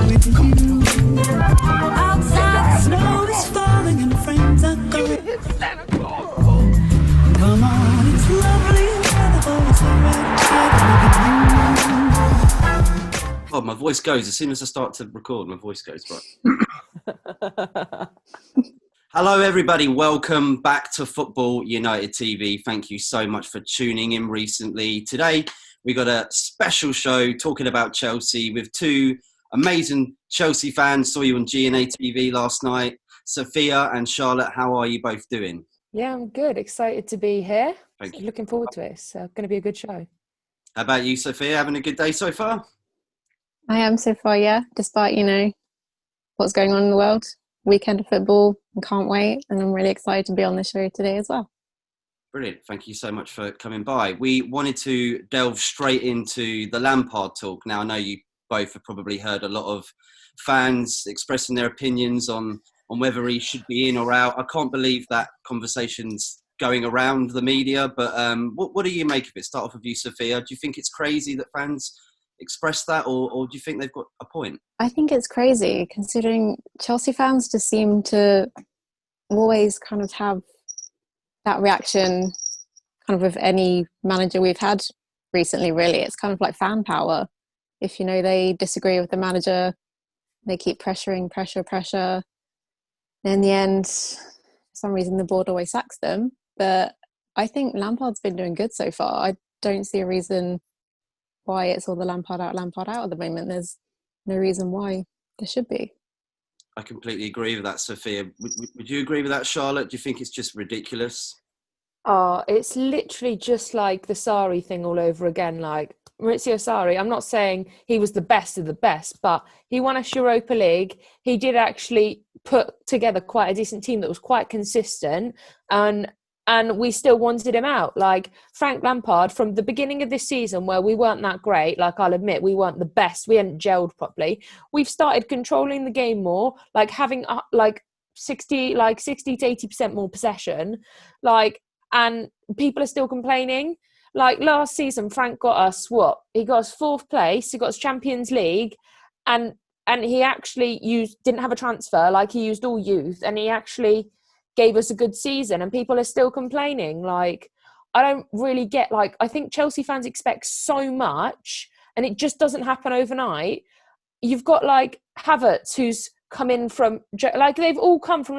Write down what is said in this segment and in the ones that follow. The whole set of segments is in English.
with you. Outside the snow is falling and friends are going. Come on, it's lovely weather, boys are ready with you. Oh, my voice goes as soon as I start to record. My voice goes right. Hello, everybody. Welcome back to Football United TV. Thank you so much for tuning in recently. Today, we got a special show talking about Chelsea with two amazing Chelsea fans. Saw you on GNA TV last night. Sophia and Charlotte, how are you both doing? Yeah, I'm good. Excited to be here. Thank you. Looking forward to it. It's going to be a good show. How about you, Sophia? Having a good day so far? I am so far, yeah. Despite, what's going on in the world. Weekend of football. I can't wait. And I'm really excited to be on the show today as well. Brilliant. Thank you so much for coming by. We wanted to delve straight into the Lampard talk. Now, I know you both have probably heard a lot of fans expressing their opinions on whether he should be in or out. I can't believe that conversation's going around the media, but what do you make of it? Start off with you, Sophia. Do you think it's crazy that fans express that, or do you think they've got a point? I think it's crazy, considering Chelsea fans just seem to always kind of have that reaction kind of with any manager we've had recently, really. It's kind of like fan power. If, they disagree with the manager, they keep pressure. And in the end, for some reason, the board always sacks them. But I think Lampard's been doing good so far. I don't see a reason why it's all the Lampard out at the moment. There's no reason why there should be. I completely agree with that, Sophia. Would you agree with that, Charlotte? Do you think it's just ridiculous? Oh, it's literally just like the Sarri thing all over again. Like Maurizio Sarri, I'm not saying he was the best of the best, but he won us Europa League. He did actually put together quite a decent team that was quite consistent, and we still wanted him out. Like Frank Lampard, from the beginning of this season where we weren't that great, like I'll admit, we weren't the best. We hadn't gelled properly. We've started controlling the game more, like having 60 to 80% more possession. And people are still complaining. Like last season, Frank got us what? He got us 4th place. He got us Champions League, and he actually didn't have a transfer. Like he used all youth, and he actually gave us a good season. And people are still complaining. Like I don't really get. Like I think Chelsea fans expect so much, and it just doesn't happen overnight. You've got like Havertz, who's come in from they've all come from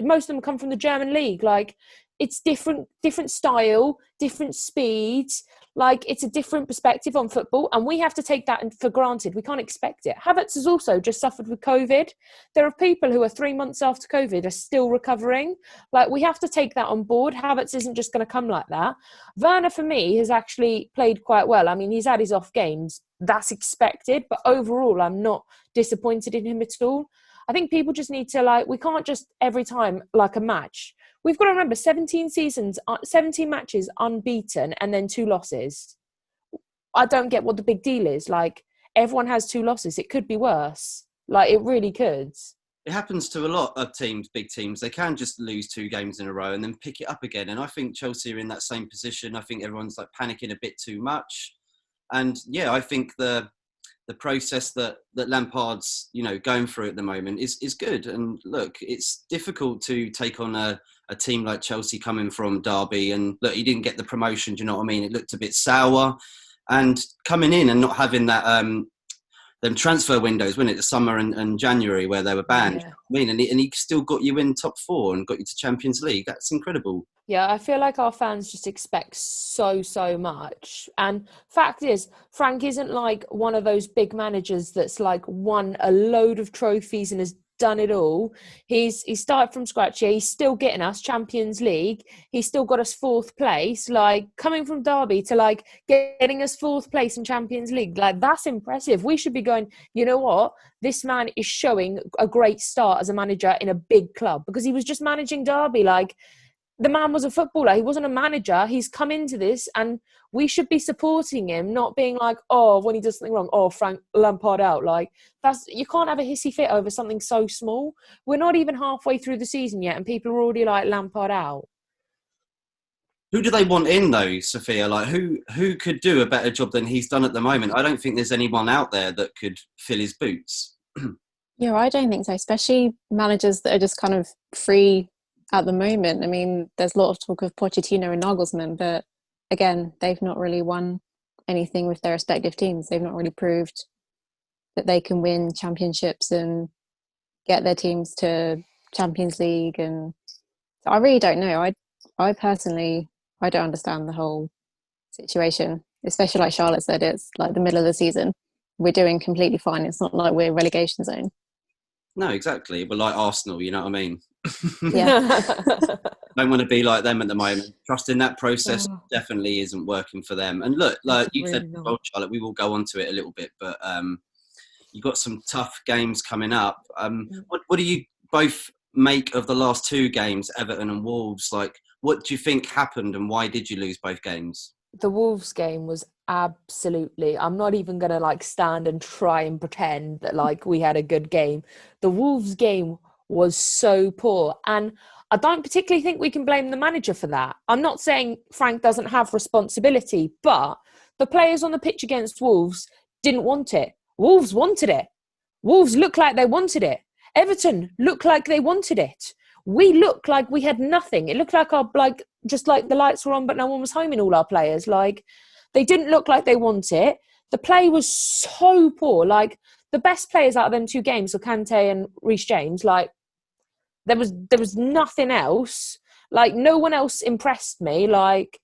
most of them come from the German league. Like it's different style, different speeds. Like it's a different perspective on football, and we have to take that for granted. We can't expect it. Havertz has also just suffered with COVID. There are people who are 3 months after COVID are still recovering. Like we have to take that on board. Havertz isn't just going to come like that. Werner, for me, has actually played quite well. I mean, he's had his off games. That's expected, but overall, I'm not disappointed in him at all. I think people just need to we can't just every time like a match. We've got to remember 17 matches unbeaten and then 2 losses. I don't get what the big deal is. Like everyone has 2 losses. It could be worse. Like it really could. It happens to a lot of teams, big teams. They can just lose 2 games in a row and then pick it up again. And I think Chelsea are in that same position. I think everyone's panicking a bit too much. And yeah, I think the process that Lampard's going through at the moment is good. And look, it's difficult to take on a team like Chelsea coming from Derby, and look, he didn't get the promotion. Do you know what I mean? It looked a bit sour, and coming in and not having that them transfer windows, wasn't it, the summer and January where they were banned. Yeah. I mean, and he still got you in top 4 and got you to Champions League. That's incredible. Yeah, I feel like our fans just expect so much. And fact is, Frank isn't like one of those big managers that's like won a load of trophies and has done it all. He started from scratch. Yeah, he's still getting us Champions League. He's still got us 4th place. Like coming from Derby to getting us 4th place in Champions League. Like that's impressive. We should be going, you know what? This man is showing a great start as a manager in a big club, because he was just managing Derby. Like the man was a footballer. He wasn't a manager. He's come into this, and we should be supporting him, not being like, oh, when he does something wrong, oh, Frank Lampard out. Like you can't have a hissy fit over something so small. We're not even halfway through the season yet, and people are already like Lampard out. Who do they want in though, Sophia? Like who could do a better job than he's done at the moment? I don't think there's anyone out there that could fill his boots. Yeah, I don't think so, especially managers that are just kind of free at the moment. I mean, there's a lot of talk of Pochettino and Nagelsmann, but again, they've not really won anything with their respective teams. They've not really proved that they can win championships and get their teams to Champions League. And so I really don't know. I personally, I don't understand the whole situation, especially like Charlotte said, it's like the middle of the season. We're doing completely fine. It's not like we're relegation zone. No, exactly. But like Arsenal, you know what I mean? Yeah. Don't want to be like them at the moment. Trusting that process definitely isn't working for them. And look, like It's you really said, not. well, Charlotte, we will go on to it a little bit, but you've got some tough games coming up. What do you both make of the last two games, Everton and Wolves? Like, what do you think happened and why did you lose both games? The Wolves game was absolutely, I'm not even going to like stand and try and pretend that like we had a good game. The Wolves game was so poor. And I don't particularly think we can blame the manager for that. I'm not saying Frank doesn't have responsibility, but the players on the pitch against Wolves didn't want it. Wolves wanted it. Wolves looked like they wanted it. Everton looked like they wanted it. We looked like we had nothing. It looked like just like the lights were on, but no one was home in all our players. Like, they didn't look like they want it. The play was so poor. Like, the best players out of them two games were Kante and Reece James. Like, there was nothing else. Like, no one else impressed me. Like,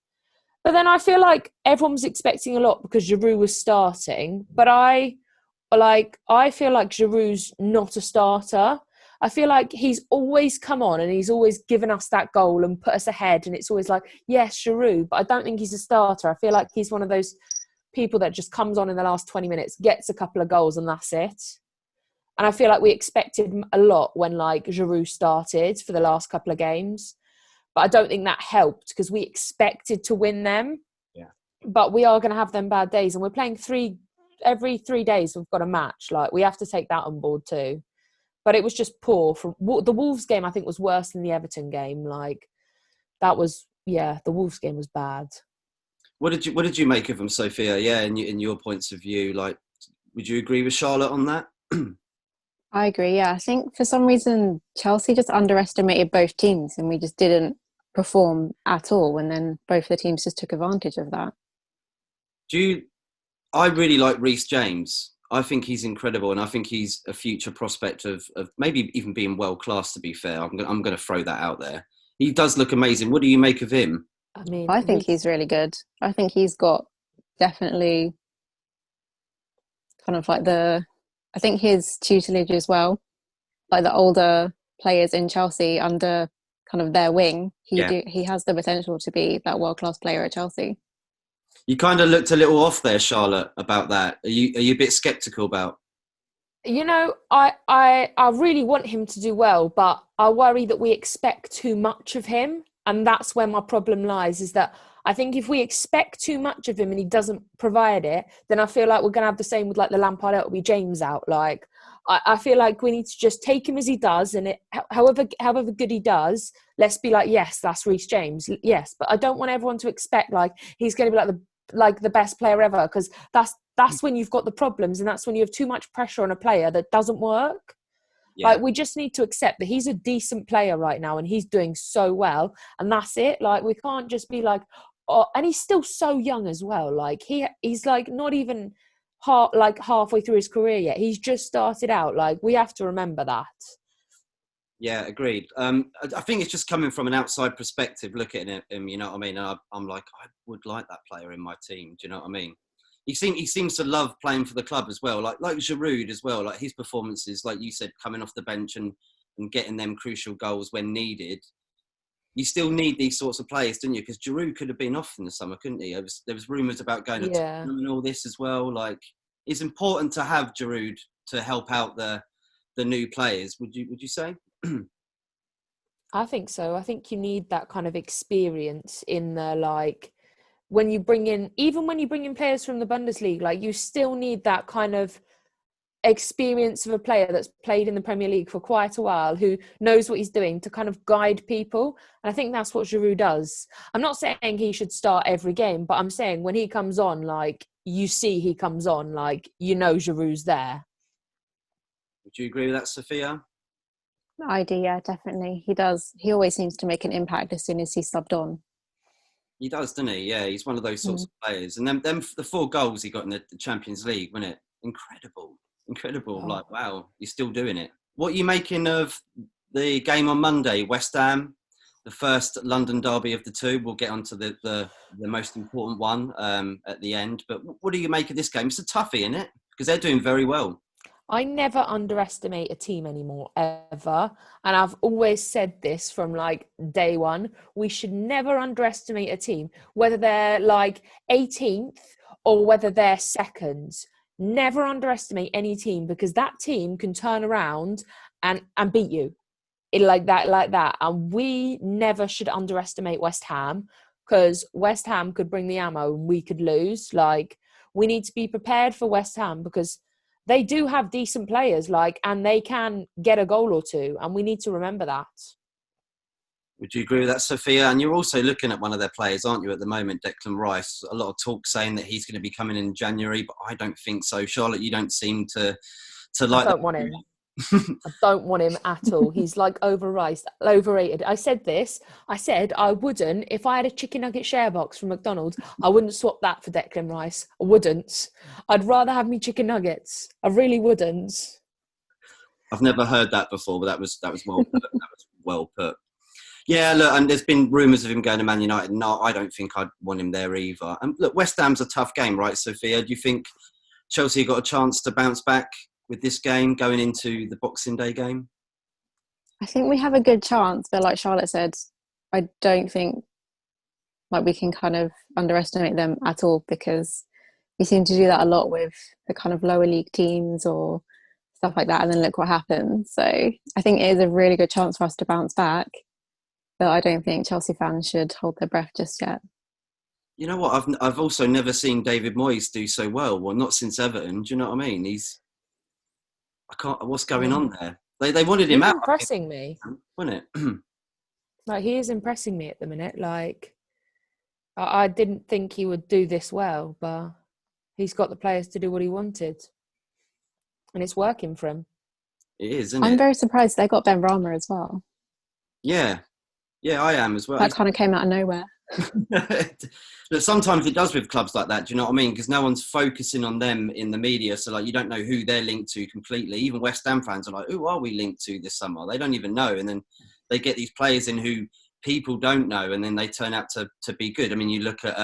but then I feel like everyone was expecting a lot because Giroud was starting. But I feel like Giroud's not a starter. I feel like he's always come on and he's always given us that goal and put us ahead. And it's always like, yes, Giroud, but I don't think he's a starter. I feel like he's one of those people that just comes on in the last 20 minutes, gets a couple of goals and that's it. And I feel like we expected a lot when like Giroud started for the last couple of games. But I don't think that helped because we expected to win them. Yeah. But we are going to have them bad days. And we're playing every 3 days we've got a match. Like, we have to take that on board too. But it was just poor. From the Wolves game, I think, was worse than the Everton game. Like, that was, the Wolves game was bad. What did you make of them, Sophia? Yeah, in your points of view, like, would you agree with Charlotte on that? I agree, yeah. I think for some reason Chelsea just underestimated both teams and we just didn't perform at all. And then both the teams just took advantage of that. I really like Reece James. I think he's incredible, and I think he's a future prospect of maybe even being world class. To be fair, I'm going to throw that out there. He does look amazing. What do you make of him? I mean, I think he's really good. I think he's got definitely kind of like I think his tutelage as well, like the older players in Chelsea under kind of their wing, he has the potential to be that world class player at Chelsea. You kind of looked a little off there, Charlotte, about that. Are you a bit sceptical about? You know, I really want him to do well, but I worry that we expect too much of him. And that's where my problem lies, is that I think if we expect too much of him and he doesn't provide it, then I feel like we're going to have the same with like the Lampard out, we James out. Like, I feel like we need to just take him as he does, and however good he does, let's be like, yes, that's Reece James, yes. But I don't want everyone to expect like he's going to be like the best player ever, because that's when you've got the problems, and that's when you have too much pressure on a player that doesn't work. Yeah. Like, we just need to accept that he's a decent player right now and he's doing so well, and that's it. Like, we can't just be like, oh, and he's still so young as well. Like, he's like not even halfway through his career yet. He's just started out. Like, we have to remember that. Yeah, agreed. I think it's just coming from an outside perspective, looking at him, you know what I mean? And I'm like, I would like that player in my team. Do you know what I mean? He seems to love playing for the club as well. Like Giroud as well. Like, his performances, like you said, coming off the bench and getting them crucial goals when needed. You still need these sorts of players, don't you? Because Giroud could have been off in the summer, couldn't he? There was rumours about going to Tottenham and all this as well. Like, it's important to have Giroud to help out the new players. Would you say? I think so. I think you need that kind of experience in the, like, when you bring in players from the Bundesliga, like, you still need that kind of experience of a player that's played in the Premier League for quite a while, who knows what he's doing, to kind of guide people. And I think that's what Giroud does. I'm not saying he should start every game, but I'm saying when he comes on, like, you see he comes on, like, you know Giroud's there. Do you agree with that, Sophia? I do, yeah, definitely. He does. He always seems to make an impact as soon as he's subbed on. He does, doesn't he? Yeah, he's one of those sorts of players. And then the 4 goals he got in the Champions League, wasn't it? Incredible. Oh. Like, wow, you're still doing it. What are you making of the game on Monday, West Ham, the first London derby of the 2? We'll get onto the most important one at the end. But what do you make of this game? It's a toughie, isn't it? Because they're doing very well. I never underestimate a team anymore, ever. And I've always said this from like day one. We should never underestimate a team, whether they're like 18th or whether they're second. Never underestimate any team, because that team can turn around and beat you like that. And we never should underestimate West Ham, because West Ham could bring the ammo and we could lose. Like, we need to be prepared for West Ham, because they do have decent players, like, and they can get a goal or two, and we need to remember that. Would you agree with that, Sophia? And you're also looking at one of their players, aren't you, at the moment, Declan Rice? A lot of talk saying that he's going to be coming in January, but I don't think so. Charlotte, you don't seem to like. I don't want him. I don't want him at all. He's like overrated. I said this. I said I wouldn't, if I had a chicken nugget share box from McDonald's, I wouldn't swap that for Declan Rice. I wouldn't. I'd rather have me chicken nuggets. I really wouldn't. I've never heard that before, but that was well put. That was well put. Yeah, look, and there's been rumours of him going to Man United. No, I don't think I'd want him there either. And look, West Ham's a tough game, right, Sophia? Do you think Chelsea got a chance to bounce back with this game going into the Boxing Day game? I think we have a good chance, but like Charlotte said, I don't think like we can kind of underestimate them at all, because we seem to do that a lot with the kind of lower league teams or stuff like that, and then look what happens. So I think it is a really good chance for us to bounce back, but I don't think Chelsea fans should hold their breath just yet. You know what? I've also never seen David Moyes do so well. Well, not since Everton. Do you know what I mean? What's going on there? They wanted him He's out. impressing me. Wasn't it? Like, he is impressing me at the minute. Like, I didn't think he would do this well, but he's got the players to do what he wanted, and it's working for him. It is, isn't I'm it? very surprised they got Ben Rama as well. Yeah, I am as well. That kind of came out of nowhere. But sometimes it does with clubs like that. Do you know what I mean? Because no one's focusing on them in the media, so like you don't know who they're linked to completely. Even West Ham fans are like, "Who are we linked to this summer?" They don't even know, and then they get these players in who people don't know, and then they turn out to be good. I mean, you look at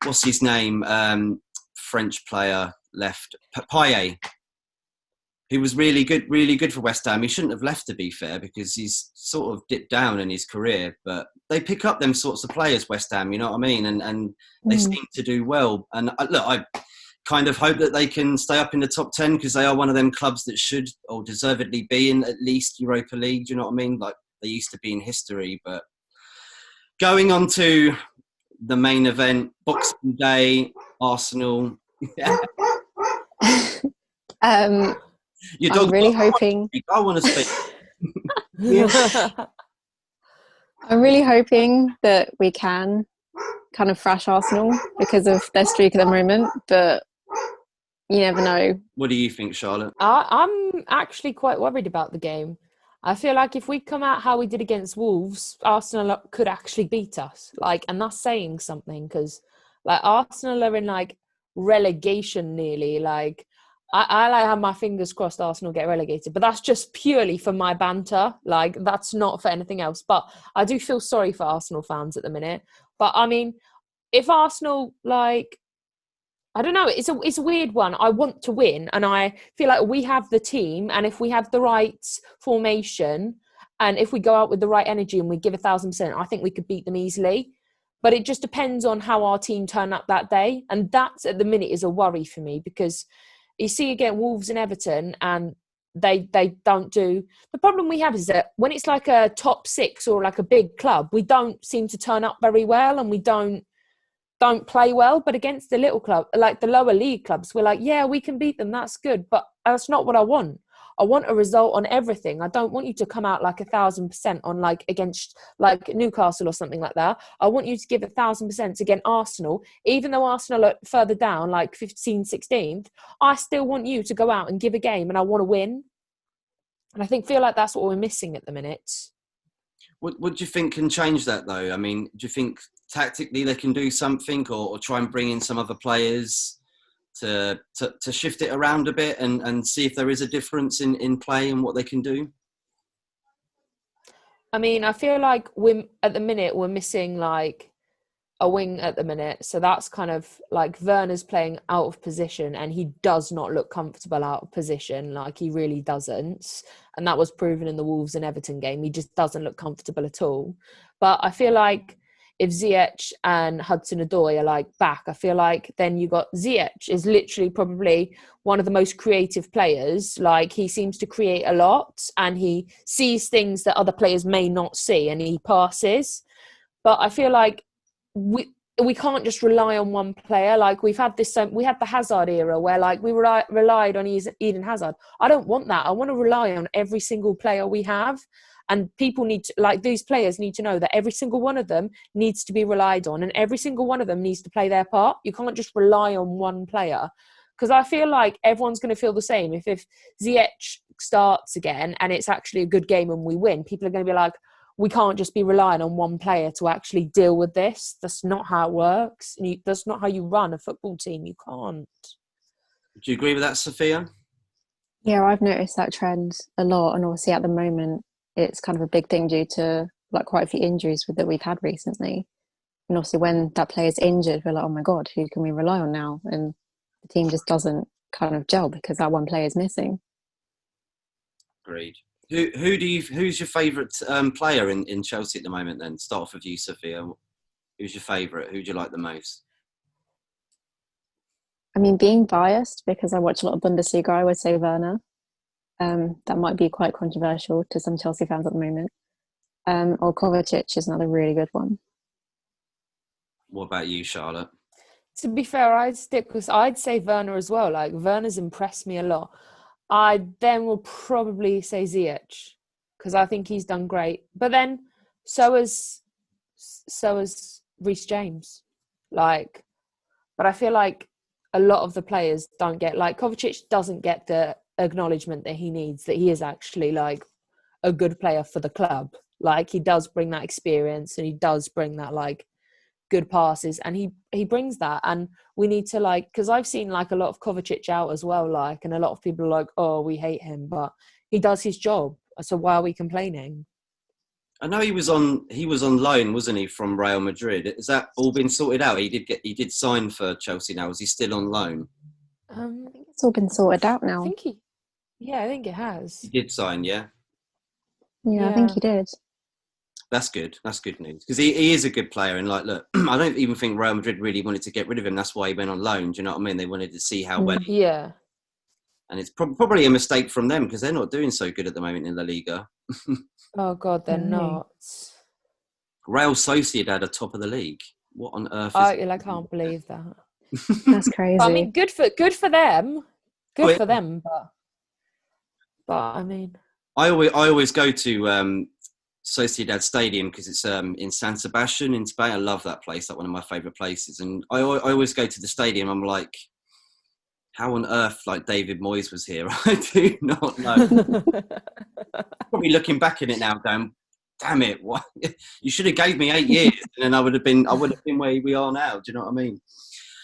what's his name, French player left, Payet. He was really good for West Ham. He shouldn't have left, to be fair, because he's sort of dipped down in his career. But they pick up them sorts of players, West Ham, you know what I mean? And they seem to do well. And look, I kind of hope that they can stay up in the top 10, because they are one of them clubs that should or deservedly be in at least Europa League, do you know what I mean? Like they used to be in history. But going on to the main event, Boxing Day, Arsenal. I'm really hoping. I want to speak. I'm really hoping that we can kind of thrash Arsenal because of their streak at the moment, but you never know. What do you think, Charlotte? I'm actually quite worried about the game. I feel like if we come out how we did against Wolves, Arsenal could actually beat us. Like, and that's saying something, because like Arsenal are in like relegation nearly. Like, I like have my fingers crossed Arsenal get relegated, but that's just purely for my banter. Like, that's not for anything else. But I do feel sorry for Arsenal fans at the minute. But I mean, if Arsenal, like, I don't know, it's a weird one. I want to win, and I feel like we have the team, and if we have the right formation, and if we go out with the right energy and we give 1,000%, I think we could beat them easily. But it just depends on how our team turn up that day, and that at the minute is a worry for me, because you see again Wolves and Everton, and they don't do. The problem we have is that when it's like a top 6 or like a big club, we don't seem to turn up very well, and we don't play well. But against the little club, like the lower league clubs, we're like, yeah, we can beat them. That's good. But that's not what I want. I want a result on everything. I don't want you to come out like 1,000% on like against like Newcastle or something like that. I want you to give 1,000% against Arsenal, even though Arsenal are further down, like 15th, 16th. I still want you to go out and give a game, and I want to win. And I feel like that's what we're missing at the minute. What do you think can change that, though? I mean, do you think tactically they can do something, or try and bring in some other players to shift it around a bit and see if there is a difference in play and what they can do? I mean, I feel like at the minute we're missing like a wing at the minute. So that's kind of like Werner's playing out of position, and he does not look comfortable out of position. Like he really doesn't. And that was proven in the Wolves and Everton game. He just doesn't look comfortable at all. But I feel like if Ziyech and Hudson-Odoi are like back, I feel like then you got Ziyech is literally probably one of the most creative players. Like he seems to create a lot, and he sees things that other players may not see, and he passes. But I feel like we can't just rely on one player. Like we had the Hazard era where like we relied on Eden Hazard. I don't want that. I want to rely on every single player we have. And people need to, like, these players need to know that every single one of them needs to be relied on, and every single one of them needs to play their part. You can't just rely on one player. Because I feel like everyone's going to feel the same. If Ziyech starts again and it's actually a good game and we win, people are going to be like, we can't just be relying on one player to actually deal with this. That's not how it works. That's not how you run a football team. You can't. Do you agree with that, Sophia? Yeah, I've noticed that trend a lot, and obviously at the moment it's kind of a big thing due to like quite a few injuries that we've had recently. And obviously when that player's injured, we're like, oh my God, who can we rely on now? And the team just doesn't kind of gel because that one player is missing. Agreed. Who's your favourite player in Chelsea at the moment then? Start off with you, Sophia. Who's your favourite? Who do you like the most? I mean, being biased because I watch a lot of Bundesliga, I would say Werner. That might be quite controversial to some Chelsea fans at the moment. Or Kovacic is another really good one. What about you, Charlotte? To be fair, I'd say Werner as well. Like Werner's impressed me a lot. I then will probably say Ziyech because I think he's done great. But then so has Reece James. Like, but I feel like a lot of the players don't get, like Kovacic doesn't get the acknowledgement that he needs, that he is actually like a good player for the club. Like he does bring that experience, and he does bring that like good passes, and he brings that. And we need to like, because I've seen like a lot of Kovacic out as well, like, and a lot of people are like, oh, we hate him, but he does his job, so why are we complaining? I know he was on loan, wasn't he, from Real Madrid? Has that all been sorted out? He did sign for Chelsea now. Is he still on loan? I think it's all been sorted out now. I think it has. He did sign, yeah? Yeah, I think he did. That's good. That's good news. Because he is a good player. And, like, look, I don't even think Real Madrid really wanted to get rid of him. That's why he went on loan. Do you know what I mean? They wanted to see how well he... Yeah. And it's probably a mistake from them because they're not doing so good at the moment in La Liga. Oh, God, they're not. Real Sociedad are top of the league. What on earth is... I can't believe that. That's crazy. But, I mean, good for them. Good for them, but I mean... I always go to Sociedad Stadium because it's in San Sebastian in Spain. I love that place. That's one of my favourite places. And I always go to the stadium. I'm like, how on earth, like, David Moyes was here? I do not know. Probably looking back at it now going, damn it, what? You should have gave me 8 years and then I would have been where we are now. Do you know what I mean?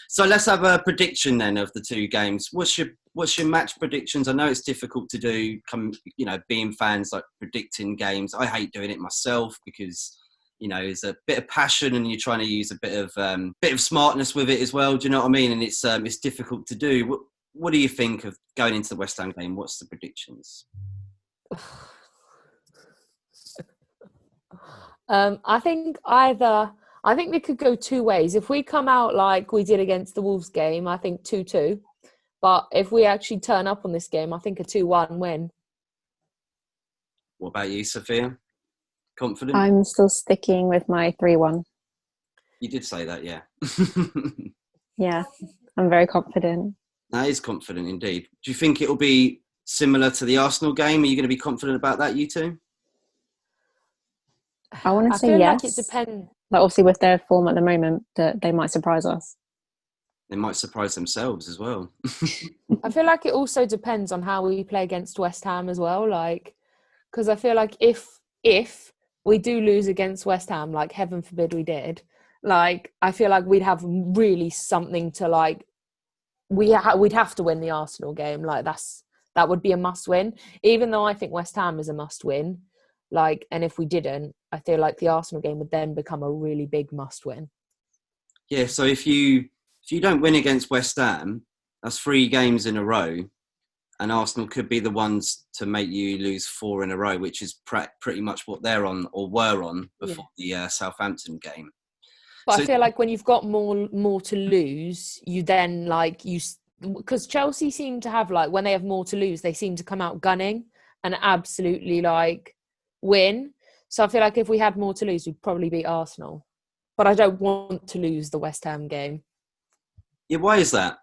So let's have a prediction then of the two games. What's your match predictions? I know it's difficult to do, being fans, like predicting games. I hate doing it myself because, there's a bit of passion and you're trying to use a bit of smartness with it as well. Do you know what I mean? And it's difficult to do. What do you think of going into the West Ham game? What's the predictions? I think we could go two ways. If we come out like we did against the Wolves game, I think 2-2. But if we actually turn up on this game, I think a 2-1 win. What about you, Sophia? Confident? I'm still sticking with my 3-1. You did say that, yeah. Yeah, I'm very confident. That is confident indeed. Do you think it'll be similar to the Arsenal game? Are you going to be confident about that, you two? I want to I say feel yes. like it depends. Like obviously with their form at the moment, that they might surprise us. They might surprise themselves as well. I feel like it also depends on how we play against West Ham as well. Like, because I feel like if we do lose against West Ham, like heaven forbid we did, like I feel like we'd have really something to like. We'd have to win the Arsenal game. Like that would be a must win. Even though I think West Ham is a must win. Like, and if we didn't, I feel like the Arsenal game would then become a really big must win. Yeah, so if you don't win against West Ham, that's 3 games in a row, and Arsenal could be the ones to make you lose 4 in a row, which is pretty much what they're on or were on before the Southampton game. But So, I feel like when you've got more to lose, you then like because Chelsea seem to have like when they have more to lose, they seem to come out gunning and absolutely like win. So I feel like if we had more to lose, we'd probably beat Arsenal. But I don't want to lose the West Ham game. yeah, why is that?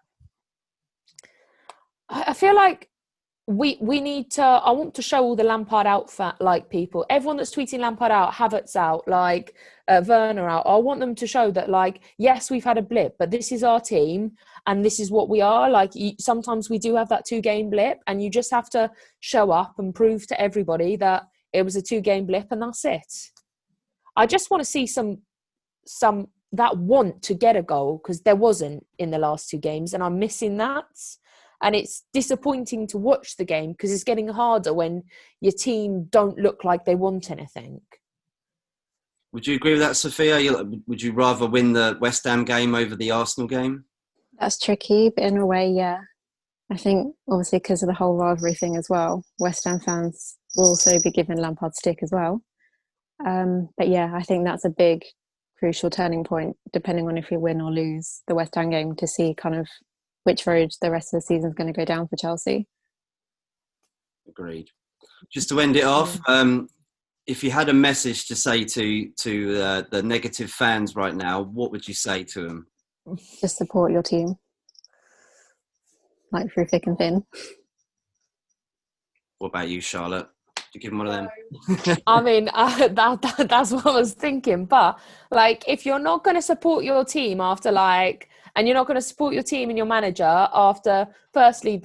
I feel like we need to. I want to show all the Lampard out like people, everyone that's tweeting Lampard out, Havertz out, like Werner out. I want them to show that, like, yes, we've had a blip, but this is our team and this is what we are. Like, sometimes we do have that 2-game blip, and you just have to show up and prove to everybody that it was a 2-game blip, and that's it. I just want to see some that want to get a goal, because there wasn't in the last 2 games, and I'm missing that. And it's disappointing to watch the game because it's getting harder when your team don't look like they want anything. Would you agree with that, Sophia? Would you rather win the West Ham game over the Arsenal game? That's tricky, but in a way, yeah. I think obviously because of the whole rivalry thing as well, West Ham fans will also be giving Lampard stick as well. But yeah, I think that's a big, crucial turning point, depending on if we win or lose the West Ham game, to see kind of which road the rest of the season is going to go down for Chelsea. Agreed. Just to end it off, if you had a message to say to the negative fans right now, what would you say to them? Just support your team, like through thick and thin. What about you, Charlotte? Do you give them one of them? I mean, that's what I was thinking. But like, if you're not going to support your team after like, and you're not going to support your team and your manager after, firstly,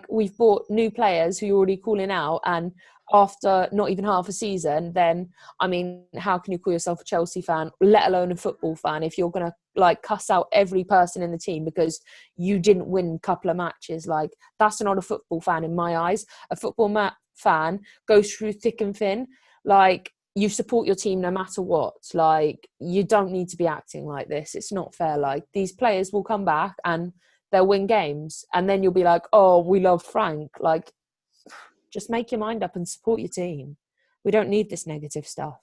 we've bought new players who you're already calling out, and after not even half a season, then, I mean, how can you call yourself a Chelsea fan, let alone a football fan, if you're going to like cuss out every person in the team because you didn't win a couple of matches? Like, that's not a football fan in my eyes. A football fan goes through thick and thin. Like, you support your team no matter what. Like, you don't need to be acting like this. It's not fair. Like, these players will come back and they'll win games, and then you'll be like, oh, we love Frank. Like, just make your mind up and support your team. We don't need this negative stuff.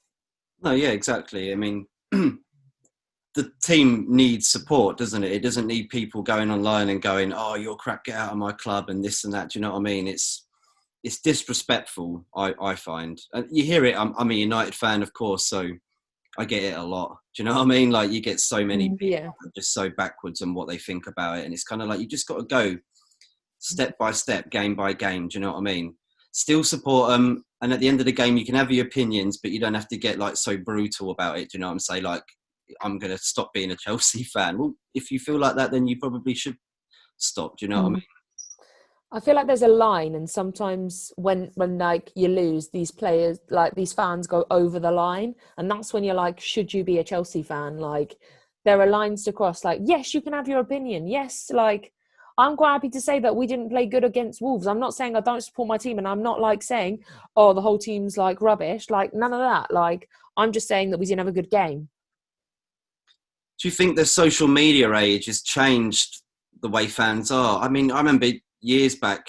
No, yeah, exactly. I mean, the team needs support, doesn't it? It doesn't need people going online and going, oh, you're crap, get out of my club and this and that. Do you know what I mean? It's disrespectful, I find. And you hear it. I'm a United fan, of course, so I get it a lot. Do you know what I mean? Like, you get so many people just so backwards on what they think about it. And it's kind of like, you just got to go step by step, game by game. Do you know what I mean? Still support them. And at the end of the game, you can have your opinions, but you don't have to get like so brutal about it. Do you know what I'm saying? Like, I'm going to stop being a Chelsea fan. Well, if you feel like that, then you probably should stop. Do you know what I mean? I feel like there's a line, and sometimes when like you lose, these players, like these fans, go over the line, and that's when you're like, should you be a Chelsea fan? Like, there are lines to cross. Like, yes, you can have your opinion. Yes, like, I'm quite happy to say that we didn't play good against Wolves. I'm not saying I don't support my team, and I'm not like saying, oh, the whole team's like rubbish. Like, none of that. Like, I'm just saying that we didn't have a good game. Do you think the social media age has changed the way fans are? I mean, I remember years back,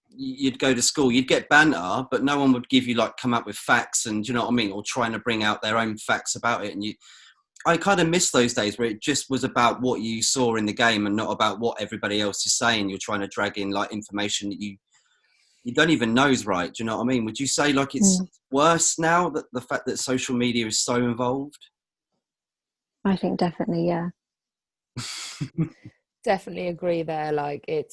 you'd go to school, you'd get banter, but no one would give you like, come up with facts, and do you know what I mean? Or trying to bring out their own facts about it. And I kind of miss those days where it just was about what you saw in the game and not about what everybody else is saying. You're trying to drag in like information that you don't even know is right. Do you know what I mean? Would you say like it's worse now, that the fact that social media is so involved? I think definitely, yeah. Definitely agree there. Like I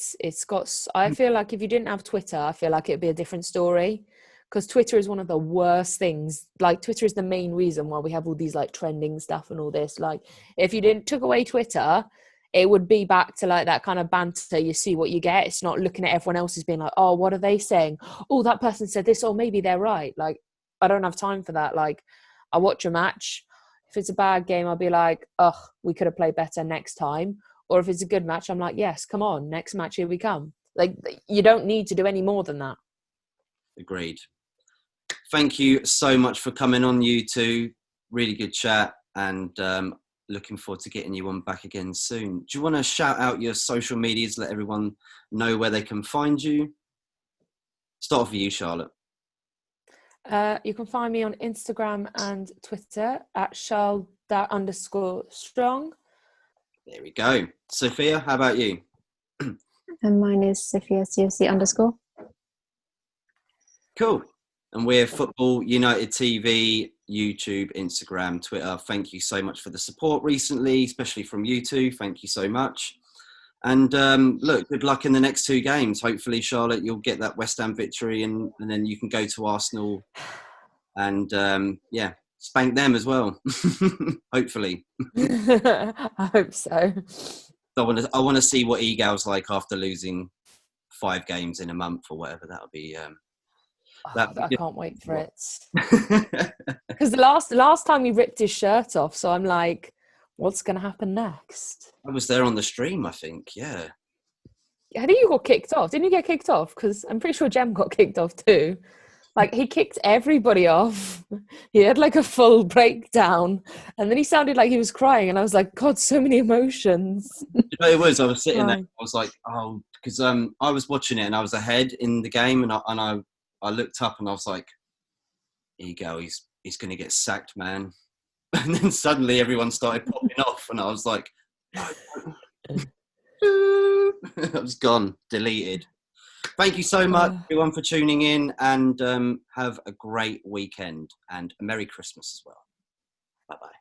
feel like if you didn't have Twitter, I feel like it'd be a different story, because Twitter is one of the worst things. Like Twitter is the main reason why we have all these like trending stuff and all this. Like if you didn't took away Twitter, it would be back to like that kind of banter. You see what you get. It's not looking at everyone else's being like, oh, what are they saying? Oh, that person said this, or maybe they're right. Like I don't have time for that. Like I watch a match. If it's a bad game, I'll be like, ugh, we could have played better next time. Or if it's a good match, I'm like, yes, come on, next match, here we come. Like, you don't need to do any more than that. Agreed. Thank you so much for coming on, you two. Really good chat, and looking forward to getting you on back again soon. Do you want to shout out your social medias, let everyone know where they can find you? Start off with you, Charlotte. You can find me on Instagram and Twitter at Charl_strong. There we go. Sophia, how about you? And mine is Sophia CFC_. Cool. And we're Football United TV, YouTube, Instagram, Twitter. Thank you so much for the support recently, especially from you two. Thank you so much. And look, good luck in the next 2 games. Hopefully, Charlotte, you'll get that West Ham victory, and then you can go to Arsenal and, spank them as well. Hopefully. I hope so. I want to see what Egal's like after losing 5 games in a month or whatever. That'll be... I can't wait for it. Because the last time he ripped his shirt off, so I'm like, what's going to happen next? I was there on the stream, I think, yeah. How do you got kicked off? Didn't you get kicked off? Because I'm pretty sure Jem got kicked off too. Like, he kicked everybody off. He had like a full breakdown, and then he sounded like he was crying, and I was like, God, so many emotions. You know, it was. I was sitting there. I was like, oh, because I was watching it and I was ahead in the game, and I looked up and I was like, here you go, he's going to get sacked, man. And then suddenly everyone started popping off, and I was like, I was gone, deleted. Thank you so much, everyone, for tuning in, and have a great weekend and a Merry Christmas as well. Bye-bye.